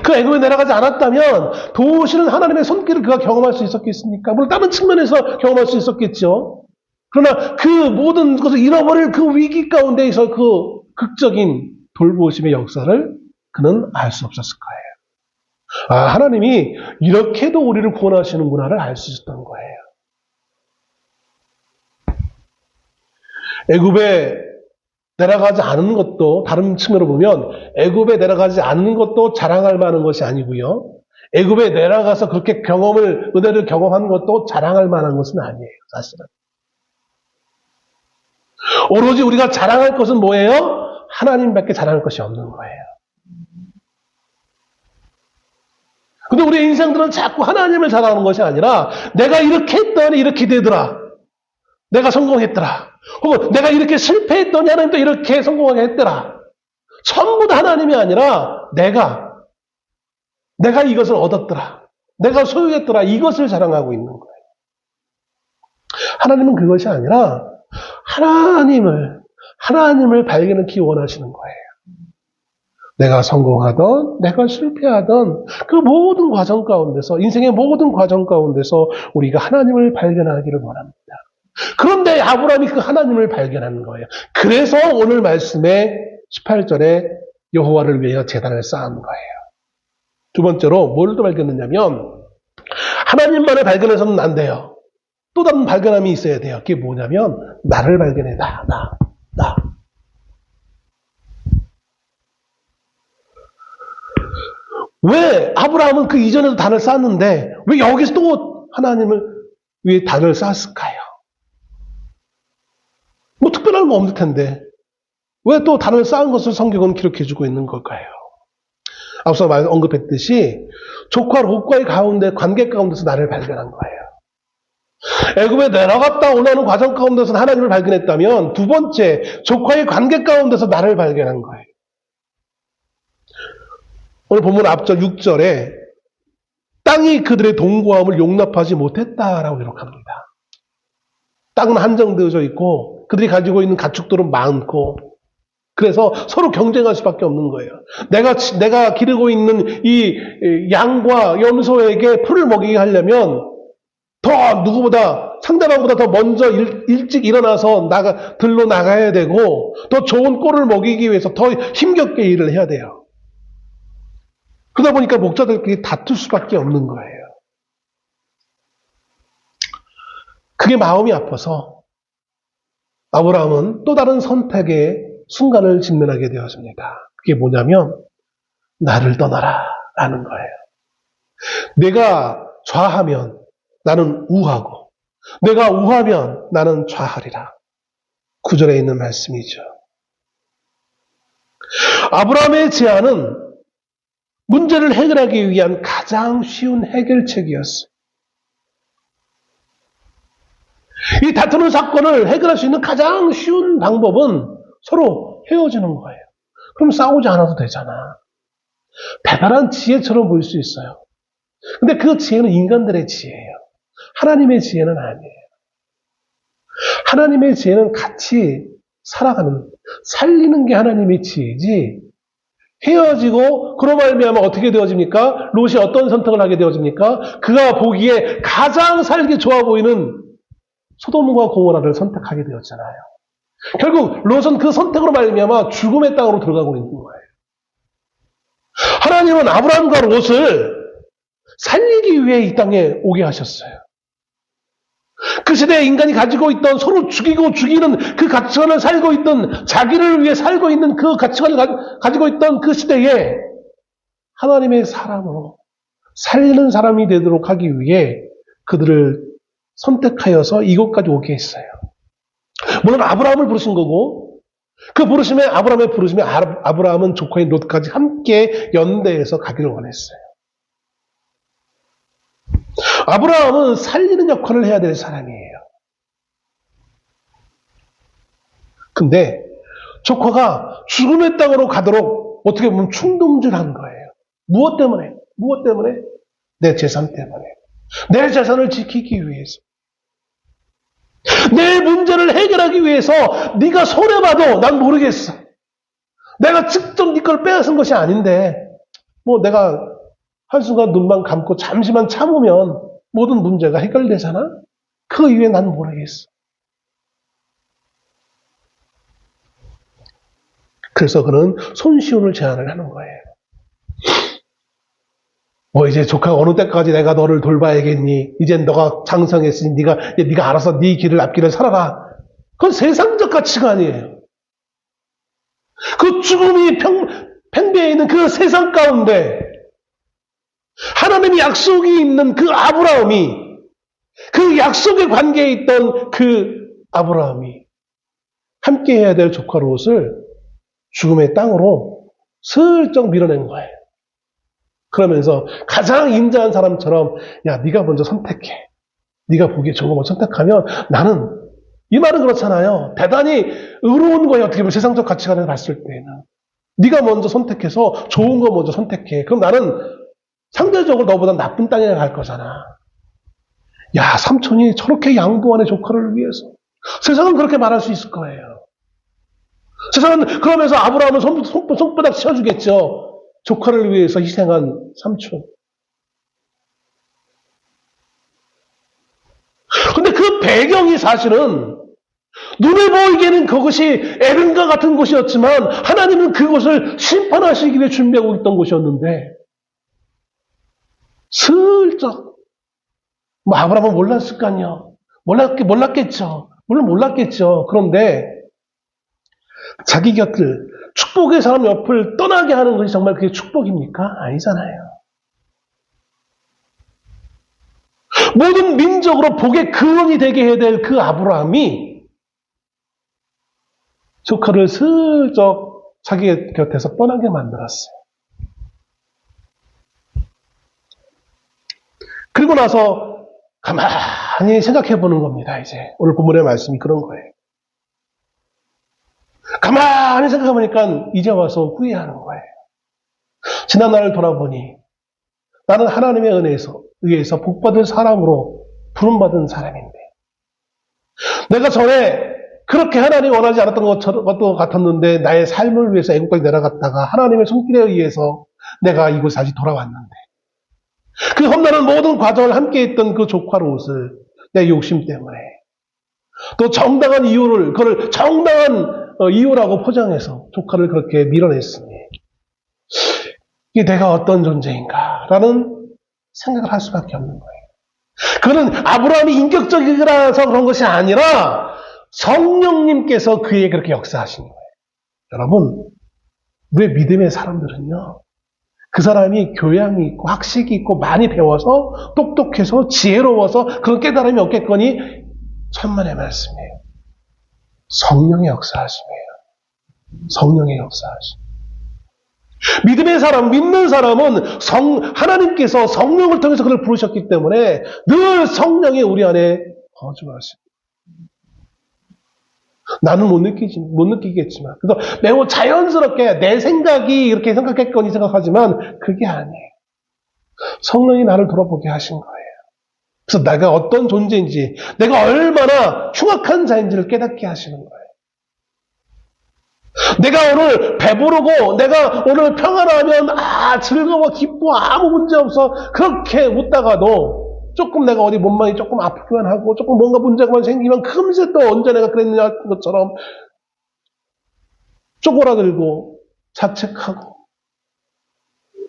그 애굽에 내려가지 않았다면 도시는 하나님의 손길을 그가 경험할 수 있었겠습니까? 물론 다른 측면에서 경험할 수 있었겠죠. 그러나 그 모든 것을 잃어버릴 그 위기 가운데에서 그 극적인 돌보심의 역사를 그는 알 수 없었을 거예요. 아, 하나님이 이렇게도 우리를 구원하시는구나를 알 수 있었던 거예요. 애굽에 내려가지 않은 것도 다른 측면으로 보면 애굽에 내려가지 않는 것도 자랑할 만한 것이 아니고요. 애굽에 내려가서 그렇게 은혜를 경험한 것도 자랑할 만한 것은 아니에요. 사실은. 오로지 우리가 자랑할 것은 뭐예요? 하나님밖에 자랑할 것이 없는 거예요. 근데 우리 인생들은 자꾸 하나님을 자랑하는 것이 아니라 내가 이렇게 했더니 이렇게 되더라. 내가 성공했더라. 혹은 내가 이렇게 실패했더니 하나님도 이렇게 성공하게 했더라. 전부 다 하나님이 아니라 내가 이것을 얻었더라. 내가 소유했더라. 이것을 자랑하고 있는 거예요. 하나님은 그것이 아니라 하나님을 발견하기 원하시는 거예요. 내가 성공하던, 내가 실패하던 그 모든 과정 가운데서, 인생의 모든 과정 가운데서 우리가 하나님을 발견하기를 원합니다. 그런데 아브라함이 그 하나님을 발견하는 거예요. 그래서 오늘 말씀에 18절에 여호와를 위하여 제단을 쌓은 거예요. 두 번째로 뭘 또 발견했냐면 하나님만을 발견해서는 안 돼요. 또 다른 발견함이 있어야 돼요. 그게 뭐냐면 나를 발견해. 나. 왜 아브라함은 그 이전에도 단을 쌓았는데 왜 여기서 또 하나님을 위해 단을 쌓았을까요? 뭐 특별한 거 없을 텐데 왜 또 단을 쌓은 것을 성경은 기록해주고 있는 걸까요? 앞서 언급했듯이 조카 롯과의 관계 가운데서 나를 발견한 거예요. 애굽에 내려갔다 오라는 과정 가운데서 하나님을 발견했다면 두 번째 조카의 관계 가운데서 나를 발견한 거예요. 오늘 본문 앞절 6절에 땅이 그들의 동거함을 용납하지 못했다라고 기록합니다. 땅은 한정되어져 있고 그들이 가지고 있는 가축들은 많고 그래서 서로 경쟁할 수밖에 없는 거예요. 내가 기르고 있는 이 양과 염소에게 풀을 먹이게 하려면 상대방보다 더 먼저 일찍 일어나서 들로 나가야 되고 더 좋은 꼴을 먹이기 위해서 더 힘겹게 일을 해야 돼요. 그러다 보니까 목자들끼리 다툴 수밖에 없는 거예요. 그게 마음이 아파서 아브라함은 또 다른 선택의 순간을 직면하게 되었습니다. 그게 뭐냐면 나를 떠나라 라는 거예요. 내가 좌하면 나는 우하고 내가 우하면 나는 좌하리라. 9절에 있는 말씀이죠. 아브라함의 제안은 문제를 해결하기 위한 가장 쉬운 해결책이었어요. 이 다투는 사건을 해결할 수 있는 가장 쉬운 방법은 서로 헤어지는 거예요. 그럼 싸우지 않아도 되잖아. 대단한 지혜처럼 보일 수 있어요. 근데 그 지혜는 인간들의 지혜예요. 하나님의 지혜는 아니에요. 하나님의 지혜는 같이 살리는 게 하나님의 지혜지 헤어지고 그로 말미암아 어떻게 되어집니까? 롯이 어떤 선택을 하게 되어집니까? 그가 보기에 가장 살기 좋아 보이는 소돔과 고모라를 선택하게 되었잖아요. 결국 롯은 그 선택으로 말미암아 죽음의 땅으로 들어가고 있는 거예요. 하나님은 아브라함과 롯을 살리기 위해 이 땅에 오게 하셨어요. 그 시대에 인간이 가지고 있던 서로 죽이고 죽이는 그 가치관을 살고 있던, 자기를 위해 살고 있는 그 가치관을 가지고 있던 그 시대에 하나님의 사람으로 살리는 사람이 되도록 하기 위해 그들을 선택하여서 이곳까지 오게 했어요. 물론 아브라함을 부르신 거고, 그 부르심에, 아브라함의 부르심에 아브라함은 조카인 롯까지 함께 연대해서 가기를 원했어요. 아브라함은 살리는 역할을 해야 될 사람이에요. 근데 조카가 죽음의 땅으로 가도록 어떻게 보면 충동질한 거예요. 무엇 때문에? 무엇 때문에? 내 재산 때문에. 내 재산을 지키기 위해서. 내 문제를 해결하기 위해서 네가 손해봐도 난 모르겠어. 내가 직접 네 걸 빼앗은 것이 아닌데 뭐 내가 한순간 눈만 감고 잠시만 참으면 모든 문제가 해결되잖아? 그 이후에 난 모르겠어. 그래서 그는 손시온을 제안을 하는 거예요. 뭐 이제 조카가 어느 때까지 내가 너를 돌봐야겠니? 이젠 너가 장성했으니 네가 알아서 네 길을 앞길을 살아라. 그건 세상적 가치관이에요. 그 죽음이 팽배해 있는 그 세상 가운데 하나님의 약속이 있는 그 아브라함이, 그 약속의 관계에 있던 그 아브라함이 함께 해야 될 조카 롯을 죽음의 땅으로 슬쩍 밀어낸 거예요. 그러면서 가장 인자한 사람처럼 야, 네가 먼저 선택해. 네가 보기에 좋은 거 선택하면 나는, 이 말은 그렇잖아요. 대단히 의로운 거예요. 어떻게 보면 세상적 가치관을 봤을 때는. 네가 먼저 선택해서 좋은 거 먼저 선택해. 그럼 나는 상대적으로 너보다 나쁜 땅에 갈 거잖아. 야, 삼촌이 저렇게 양보하네, 조카를 위해서. 세상은 그렇게 말할 수 있을 거예요. 세상은 그러면서 아브라함은 손바닥 치워주겠죠. 조카를 위해서 희생한 삼촌. 근데 그 배경이 사실은 눈에 보이기에는 그것이 에덴과 같은 곳이었지만 하나님은 그곳을 심판하시기 위해 준비하고 있던 곳이었는데 슬쩍 뭐 아브라함은 몰랐을 거 아니요. 몰랐겠죠. 물론 몰랐겠죠. 그런데 자기 곁을, 축복의 사람 옆을 떠나게 하는 것이 정말 그게 축복입니까? 아니잖아요. 모든 민족으로 복의 근원이 되게 해야 될 그 아브라함이 조카를 슬쩍 자기 곁에서 떠나게 만들었어요. 그리고 나서 가만히 생각해 보는 겁니다. 이제 오늘 본문의 말씀이 그런 거예요. 가만히 생각해보니까 이제 와서 후회하는 거예요. 지난 날을 돌아보니 나는 하나님의 은혜에 의해서 복받은 사람으로 부름받은 사람인데 내가 전에 그렇게 하나님이 원하지 않았던 것도 같았는데 나의 삶을 위해서 애국까지 내려갔다가 하나님의 손길에 의해서 내가 이곳에 다시 돌아왔는데 그 험난한 모든 과정을 함께했던 그 조카 롯을 내 욕심 때문에 또 정당한 이유를, 그걸 정당한 이유라고 포장해서 조카를 그렇게 밀어냈으니 이게 내가 어떤 존재인가라는 생각을 할 수밖에 없는 거예요. 그거는 아브라함이 인격적이라서 그런 것이 아니라 성령님께서 그에게 그렇게 역사하신 거예요. 여러분, 우리의 믿음의 사람들은요, 그 사람이 교양이 있고 학식이 있고 많이 배워서 똑똑해서 지혜로워서 그런 깨달음이 없겠거니 천만의 말씀이에요. 성령의 역사하심이에요. 성령의 역사하심. 믿음의 사람, 믿는 사람은 하나님께서 성령을 통해서 그를 부르셨기 때문에 늘 성령이 우리 안에 거주하십니다. 나는 못 느끼겠지만, 그래서 매우 자연스럽게 내 생각이 이렇게 생각했거니 생각하지만 그게 아니에요. 성령이 나를 돌아보게 하신 거예요. 그래서 내가 어떤 존재인지, 내가 얼마나 흉악한 자인지를 깨닫게 하시는 거예요. 내가 오늘 배부르고 내가 오늘 평안하면 즐거워 기뻐 아무 문제 없어 그렇게 웃다가도 조금 내가 어디 몸만이 조금 아프기만 하고 조금 뭔가 문제가 생기면 금세 또 언제 내가 그랬느냐 것처럼 쪼그라들고 자책하고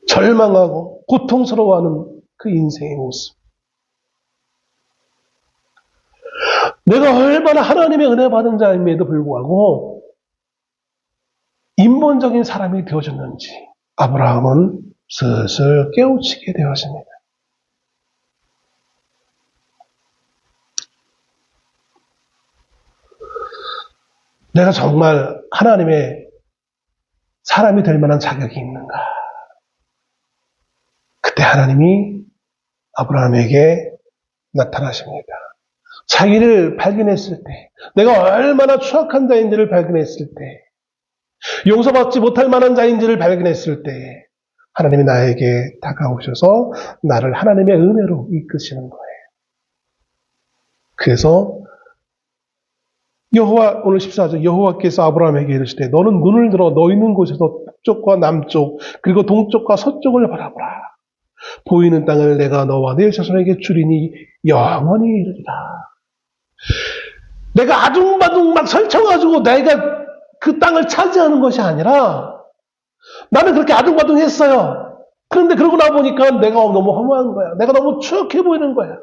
절망하고 고통스러워하는 그 인생의 모습. 내가 얼마나 하나님의 은혜 받은 자임에도 불구하고 인본적인 사람이 되어졌는지 아브라함은 슬슬 깨우치게 되었습니다. 내가 정말 하나님의 사람이 될 만한 자격이 있는가? 그때 하나님이 아브라함에게 나타나십니다. 자기를 발견했을 때, 내가 얼마나 추악한 자인지를 발견했을 때, 용서받지 못할 만한 자인지를 발견했을 때 하나님이 나에게 다가오셔서 나를 하나님의 은혜로 이끄시는 거예요. 그래서 오늘 14절 여호와께서 아브라함에게 이르시되 너는 눈을 들어 너 있는 곳에서 북쪽과 남쪽 그리고 동쪽과 서쪽을 바라보라. 보이는 땅을 내가 너와 네 자손에게 주리니 영원히 이르리라. 내가 아둥바둥 막 설쳐가지고 내가 그 땅을 차지하는 것이 아니라 나는 그렇게 아둥바둥 했어요. 그런데 그러고 나보니까 내가 너무 허무한 거야. 내가 너무 추악해 보이는 거야.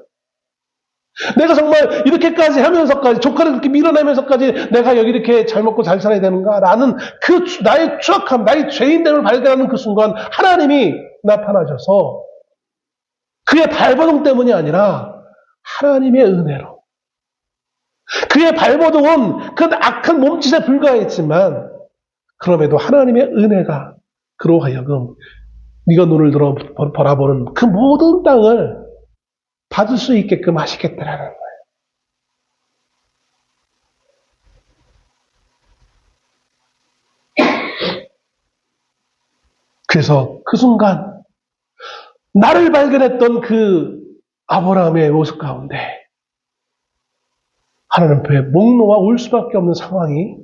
내가 정말 이렇게까지 하면서까지 조카를 그렇게 밀어내면서까지 내가 여기 이렇게 잘 먹고 잘 살아야 되는가라는 그 나의 추악함, 나의 죄인됨을 발견하는 그 순간 하나님이 나타나셔서 그의 발버둥 때문이 아니라 하나님의 은혜로 그의 발버둥은 그 악한 몸짓에 불과했지만 그럼에도 하나님의 은혜가 그로 하여금 네가 눈을 들어 바라보는 그 모든 땅을 받을 수 있게끔 하시겠다라는 거예요. 그래서 그 순간 나를 발견했던 그 아브라함의 모습 가운데 하나님 앞에 목 놓아 울 수밖에 없는 상황이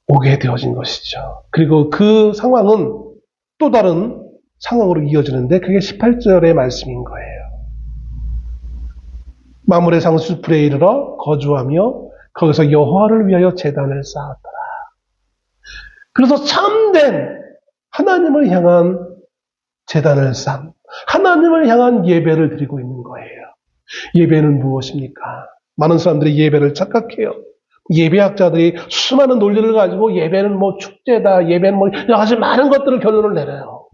오게 되어진 것이죠. 그리고 그 상황은 또 다른 상황으로 이어지는데 그게 18절의 말씀인 거예요. 마므레 상수풀에 이르러 거주하며 거기서 여호와를 위하여 제단을 쌓았더라. 그래서 참된 하나님을 향한 제단을 쌓은 하나님을 향한 예배를 드리고 있는 거예요. 예배는 무엇입니까? 많은 사람들이 예배를 착각해요. 예배학자들이 수많은 논리를 가지고 예배는 뭐 축제다, 예배는 뭐 여러 가지 많은 것들을 결론을 내려요.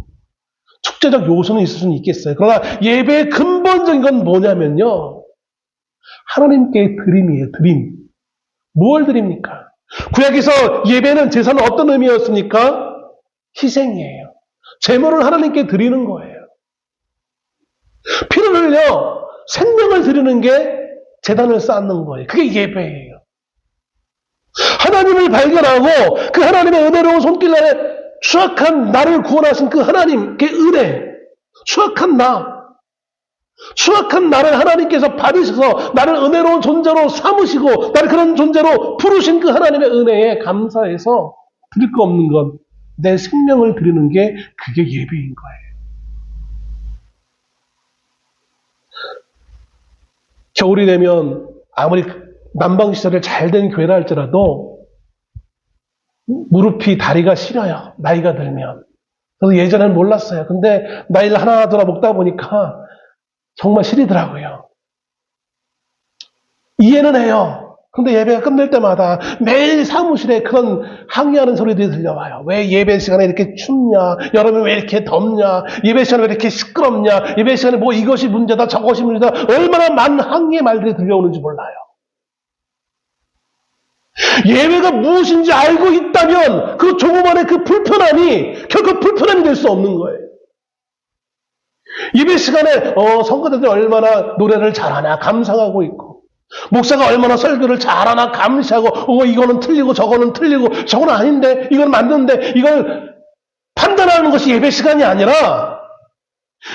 축제적 요소는 있을 수는 있겠어요. 그러나 예배의 근본적인 건 뭐냐면요. 하나님께 드림이에요. 드림. 뭘 드립니까? 구약에서 예배는 제사는 어떤 의미였습니까? 희생이에요. 제물을 하나님께 드리는 거예요. 피를 흘려 생명을 드리는 게 제단을 쌓는 거예요. 그게 예배예요. 하나님을 발견하고 그 하나님의 은혜로운 손길 아래 추악한 나를 구원하신 그 하나님께 은혜, 추악한 나를 하나님께서 받으셔서 나를 은혜로운 존재로 삼으시고 나를 그런 존재로 부르신 그 하나님의 은혜에 감사해서 드릴 거 없는 건 내 생명을 드리는 게 그게 예배인 거예요. 겨울이 되면 아무리 난방시설을 잘된 교회라 할지라도 무릎이 다리가 시려요. 나이가 들면. 저도 예전에는 몰랐어요. 근데 나이를 하나 먹다 보니까 정말 시리더라고요. 이해는 해요. 근데 예배가 끝날 때마다 매일 사무실에 그런 항의하는 소리들이 들려와요. 왜 예배 시간에 이렇게 춥냐? 여름에 왜 이렇게 덥냐? 예배 시간에 왜 이렇게 시끄럽냐? 예배 시간에 뭐 이것이 문제다 저것이 문제다 얼마나 많은 항의의 말들이 들려오는지 몰라요. 예배가 무엇인지 알고 있다면 그 조그만의 그 불편함이 결코 불편함이 될 수 없는 거예요. 예배 시간에 성도들이 얼마나 노래를 잘하나 감상하고 있고 목사가 얼마나 설교를 잘하나 감시하고 이거는 틀리고 저거는 틀리고 저거는 아닌데 이건 맞는데 이걸 판단하는 것이 예배 시간이 아니라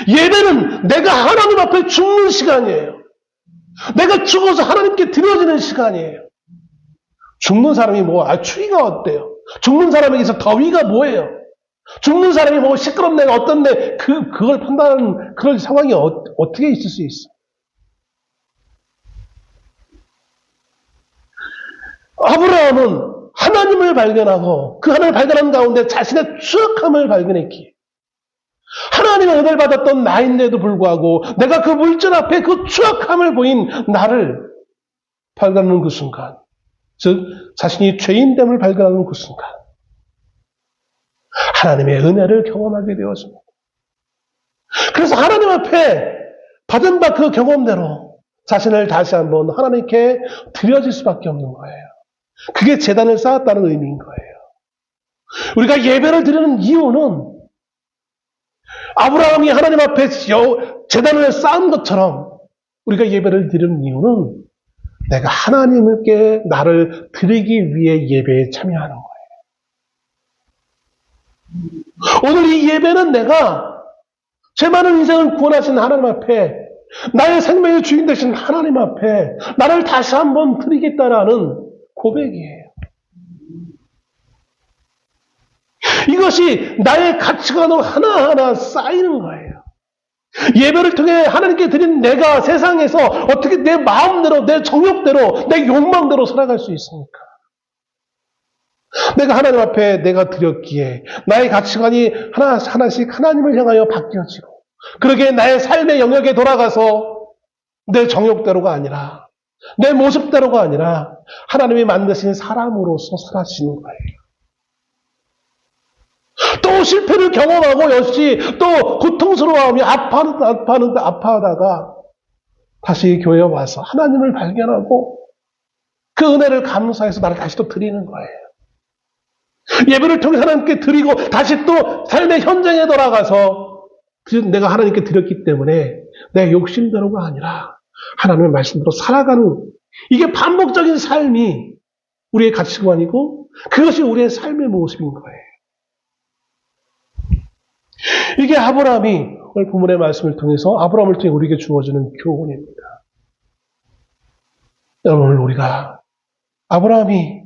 예배는 내가 하나님 앞에 죽는 시간이에요. 내가 죽어서 하나님께 드려지는 시간이에요. 죽는 사람이 추위가 어때요? 죽는 사람에게서 더위가 뭐예요? 죽는 사람이 뭐 시끄럽네, 어떻네, 그걸 판단하는 그런 상황이 어떻게 있을 수 있어? 아브라함은 하나님을 발견하고 그 하나님을 발견한 가운데 자신의 추악함을 발견했기에 하나님의 은혜를 받았던 나인데도 불구하고 내가 그 물질 앞에 그 추악함을 보인 나를 발견하는 그 순간, 즉 자신이 죄인됨을 발견하는 그 순간 하나님의 은혜를 경험하게 되었습니다. 그래서 하나님 앞에 받은 바 그 경험대로 자신을 다시 한번 하나님께 드려질 수밖에 없는 거예요. 그게 제단을 쌓았다는 의미인 거예요. 우리가 예배를 드리는 이유는 아브라함이 하나님 앞에 제단을 쌓은 것처럼 우리가 예배를 드리는 이유는 내가 하나님께 나를 드리기 위해 예배에 참여하는 거예요. 오늘 이 예배는 내가 제 많은 인생을 구원하신 하나님 앞에, 나의 생명의 주인 되신 하나님 앞에 나를 다시 한번 드리겠다라는 고백이에요. 이것이 나의 가치관으로 하나하나 쌓이는 거예요. 예배를 통해 하나님께 드린 내가 세상에서 어떻게 내 마음대로, 내 정욕대로, 내 욕망대로 살아갈 수 있습니까? 내가 하나님 앞에 내가 드렸기에 나의 가치관이 하나씩 하나님을 향하여 바뀌어지고, 그러기에 나의 삶의 영역에 돌아가서 내 정욕대로가 아니라, 내 모습대로가 아니라 하나님이 만드신 사람으로서 살아지는 거예요. 또 실패를 경험하고 역시 또 고통스러워하며 아파하다가 다시 교회에 와서 하나님을 발견하고 그 은혜를 감사해서 나를 다시 또 드리는 거예요. 예배를 통해 하나님께 드리고 다시 또 삶의 현장에 돌아가서 내가 하나님께 드렸기 때문에 내 욕심대로가 아니라 하나님의 말씀대로 살아가는, 이게 반복적인 삶이 우리의 가치관이고 그것이 우리의 삶의 모습인 거예요. 이게 아브라함이 오늘 본문의 말씀을 통해서 아브라함을 통해 우리에게 주어지는 교훈입니다. 여러분, 오늘 우리가 아브라함이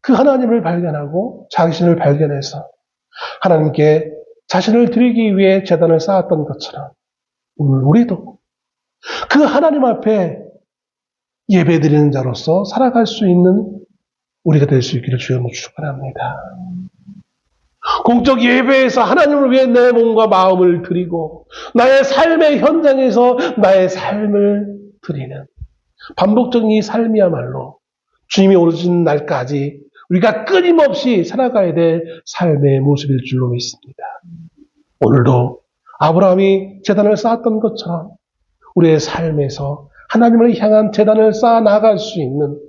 그 하나님을 발견하고 자신을 발견해서 하나님께 자신을 드리기 위해 제단을 쌓았던 것처럼 오늘 우리도 그 하나님 앞에 예배드리는 자로서 살아갈 수 있는 우리가 될 수 있기를 주여 축원합니다. 공적 예배에서 하나님을 위해 내 몸과 마음을 드리고 나의 삶의 현장에서 나의 삶을 드리는 반복적인 이 삶이야말로 주님이 오르신 날까지 우리가 끊임없이 살아가야 될 삶의 모습일 줄로 믿습니다. 오늘도 아브라함이 제단을 쌓았던 것처럼 우리의 삶에서 하나님을 향한 제단을 쌓아 나갈 수 있는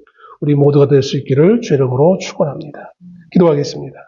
우리 모두가 될 수 있기를 주의 이름으로 축원합니다. 기도하겠습니다.